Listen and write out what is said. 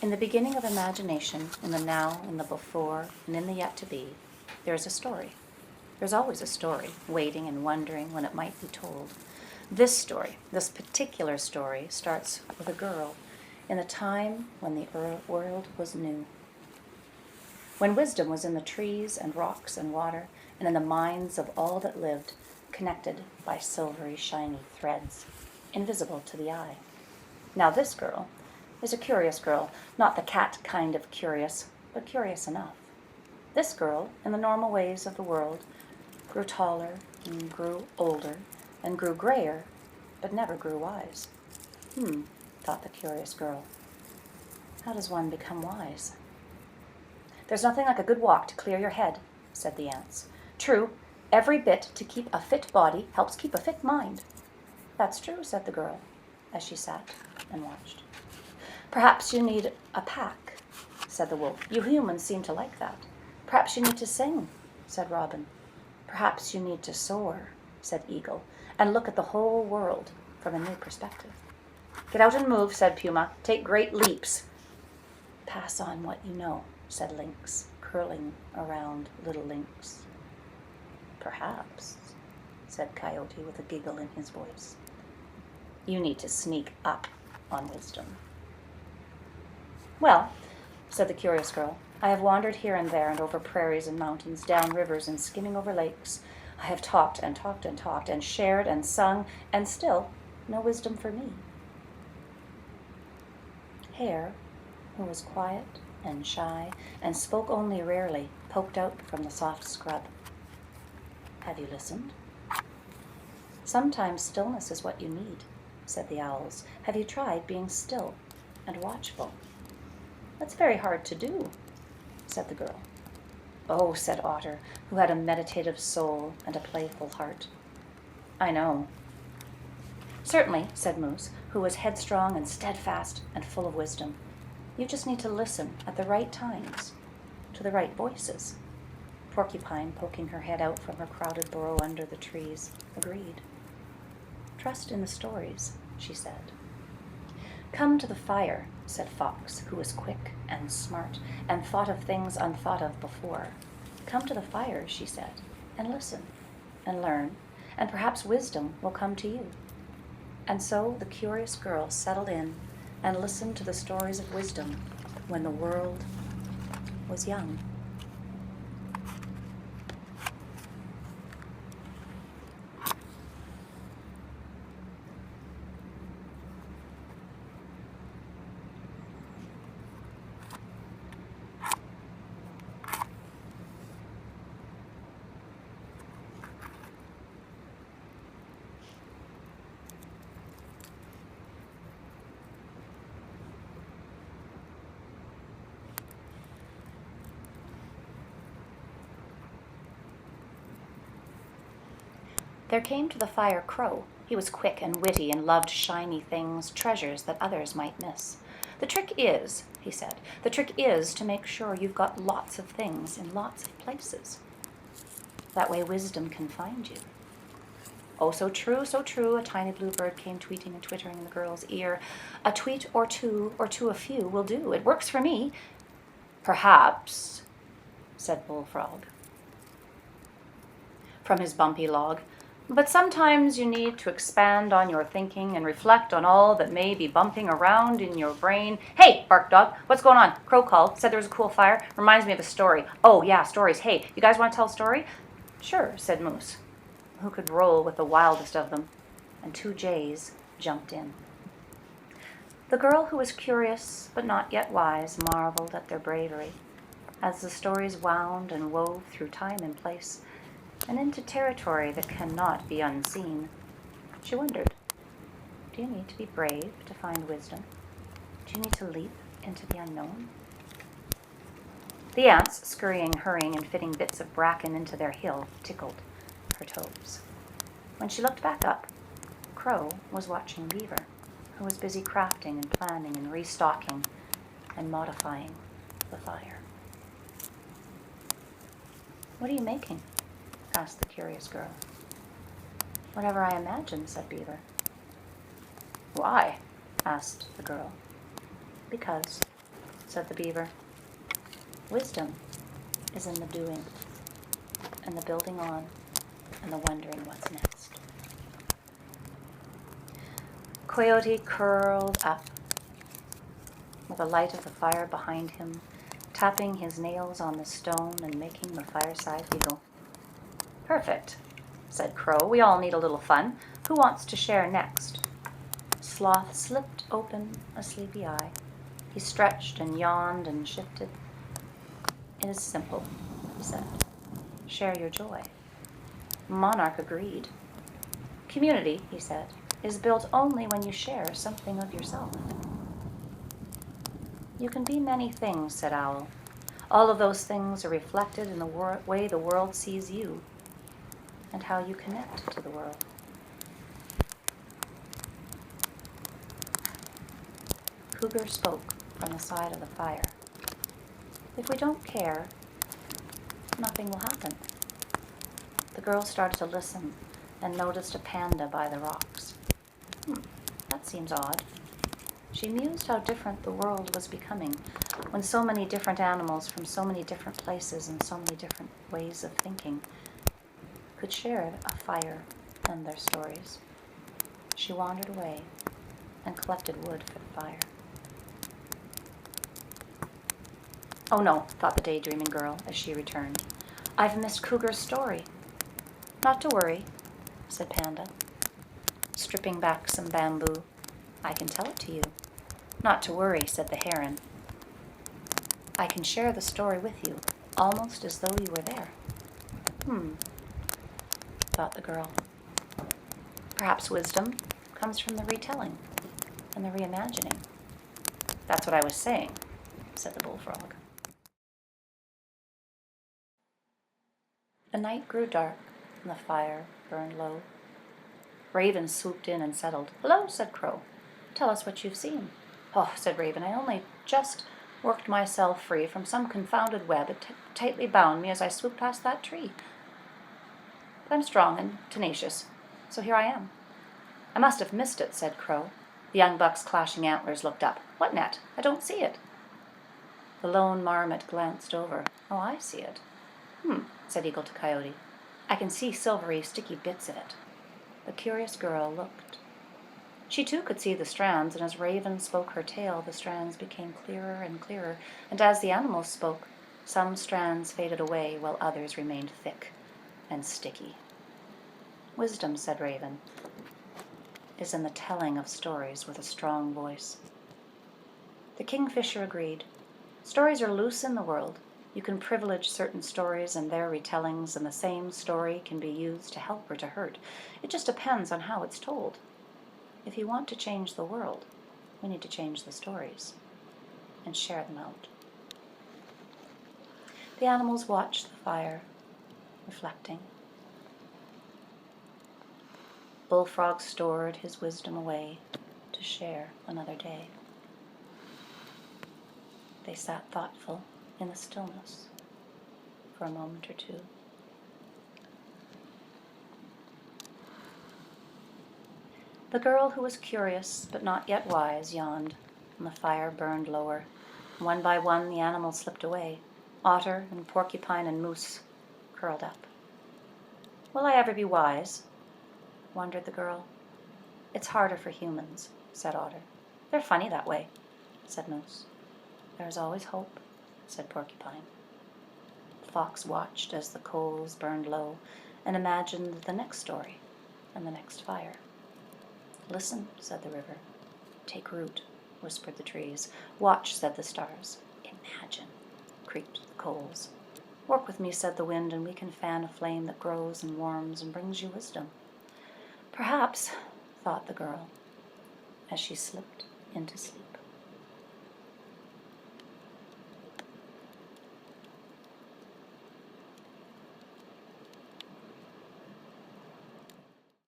In the beginning of imagination, in the now, in the before, and in the yet to be, there is a story. There's always a story, waiting and wondering when it might be told. This story, this particular story, starts with a girl in a time when the world was new. When wisdom was in the trees and rocks and water, and in the minds of all that lived, connected by silvery, shiny threads, invisible to the eye. Now this girl is a curious girl, not the cat kind of curious, but curious enough. This girl, in the normal ways of the world, grew taller and grew older and grew grayer, but never grew wise. Thought the curious girl. How does one become wise? There's nothing like a good walk to clear your head, said the ants. True, every bit to keep a fit body helps keep a fit mind. That's true, said the girl, as she sat and watched. Perhaps you need a pack, said the wolf. You humans seem to like that. Perhaps you need to sing, said Robin. Perhaps you need to soar, said Eagle, and look at the whole world from a new perspective. Get out and move, said Puma. Take great leaps. Pass on what you know, said Lynx, curling around little Lynx. Perhaps, said Coyote with a giggle in his voice. You need to sneak up on wisdom. Well, said the curious girl, I have wandered here and there and over prairies and mountains, down rivers and skimming over lakes. I have talked and talked and talked and shared and sung, and still no wisdom for me. Hare, who was quiet and shy and spoke only rarely, poked out from the soft scrub. Have you listened? Sometimes stillness is what you need, said the owls. Have you tried being still and watchful? That's very hard to do, said the girl. Oh, said Otter, who had a meditative soul and a playful heart. I know. Certainly, said Moose, who was headstrong and steadfast and full of wisdom. You just need to listen at the right times, to the right voices. Porcupine, poking her head out from her crowded burrow under the trees, agreed. Trust in the stories, she said. Come to the fire, said Fox, who was quick and smart and thought of things unthought of before. Come to the fire, she said, and listen and learn, and perhaps wisdom will come to you. And so the curious girl settled in and listened to the stories of wisdom when the world was young. There came to the fire Crow. He was quick and witty and loved shiny things, treasures that others might miss. The trick is, he said, the trick is to make sure you've got lots of things in lots of places. That way wisdom can find you. Oh, so true, a tiny blue bird came tweeting and twittering in the girl's ear. A tweet or two a few will do. It works for me. Perhaps, said Bullfrog from his bumpy log. But sometimes you need to expand on your thinking and reflect on all that may be bumping around in your brain. Hey, bark dog, what's going on? Crow called, said there was a cool fire. Reminds me of a story. Oh, yeah, stories. Hey, you guys want to tell a story? Sure, said Moose, who could roll with the wildest of them. And 2 jays jumped in. The girl, who was curious but not yet wise, marveled at their bravery as the stories wound and wove through time and place and into territory that cannot be unseen. She wondered, do you need to be brave to find wisdom? Do you need to leap into the unknown? The ants, scurrying, hurrying, and fitting bits of bracken into their hill, tickled her toes. When she looked back up, Crow was watching Beaver, who was busy crafting and planning and restocking and modifying the fire. What are you making? Asked the curious girl. Whatever I imagine, said Beaver. Why? Asked the girl. Because, said the beaver. Wisdom is in the doing, and the building on, and the wondering what's next. Coyote curled up with the light of the fire behind him, tapping his nails on the stone and making the fireside giggle. Perfect, said Crow. We all need a little fun. Who wants to share next? Sloth slipped open a sleepy eye. He stretched and yawned and shifted. It is simple, he said. Share your joy. Monarch agreed. Community, he said, is built only when you share something of yourself. You can be many things, said Owl. All of those things are reflected in the way the world sees you and how you connect to the world. Cougar spoke from the side of the fire. If we don't care, nothing will happen. The girl started to listen and noticed a panda by the rocks. That seems odd. She mused how different the world was becoming when so many different animals from so many different places and so many different ways of thinking could share a fire and their stories. She wandered away and collected wood for the fire. Oh no, thought the daydreaming girl as she returned. I've missed Cougar's story. Not to worry, said Panda, stripping back some bamboo. I can tell it to you. Not to worry, said the heron. I can share the story with you, almost as though you were there. Thought the girl. Perhaps wisdom comes from the retelling and the reimagining. That's what I was saying, said the bullfrog. The night grew dark and the fire burned low. Raven swooped in and settled. Hello, said Crow. Tell us what you've seen. Oh, said Raven, I only just worked myself free from some confounded web. It tightly bound me as I swooped past that tree. But I'm strong and tenacious, so here I am. I must have missed it, said Crow. The young buck's clashing antlers looked up. What net? I don't see it. The lone marmot glanced over. Oh, I see it. Said Eagle to Coyote. I can see silvery, sticky bits of it. The curious girl looked. She too could see the strands, and as Raven spoke her tale, the strands became clearer and clearer, and as the animals spoke, some strands faded away while others remained thick and sticky. Wisdom, said Raven, is in the telling of stories with a strong voice. The kingfisher agreed. Stories are loose in the world. You can privilege certain stories and their retellings, and the same story can be used to help or to hurt. It just depends on how it's told. If you want to change the world, we need to change the stories and share them out. The animals watched the fire, reflecting. Bullfrog stored his wisdom away to share another day. They sat thoughtful in the stillness for a moment or two. The girl who was curious but not yet wise yawned, and the fire burned lower. One by one the animals slipped away. Otter and porcupine and moose curled up. Will I ever be wise? Wondered the girl. It's harder for humans, said Otter. They're funny that way, said Moose. There's always hope, said Porcupine. The fox watched as the coals burned low and imagined the next story and the next fire. Listen, said the river. Take root, whispered the trees. Watch, said the stars. Imagine, creaked the coals. Work with me, said the wind, and we can fan a flame that grows and warms and brings you wisdom. Perhaps, thought the girl, as she slipped into sleep.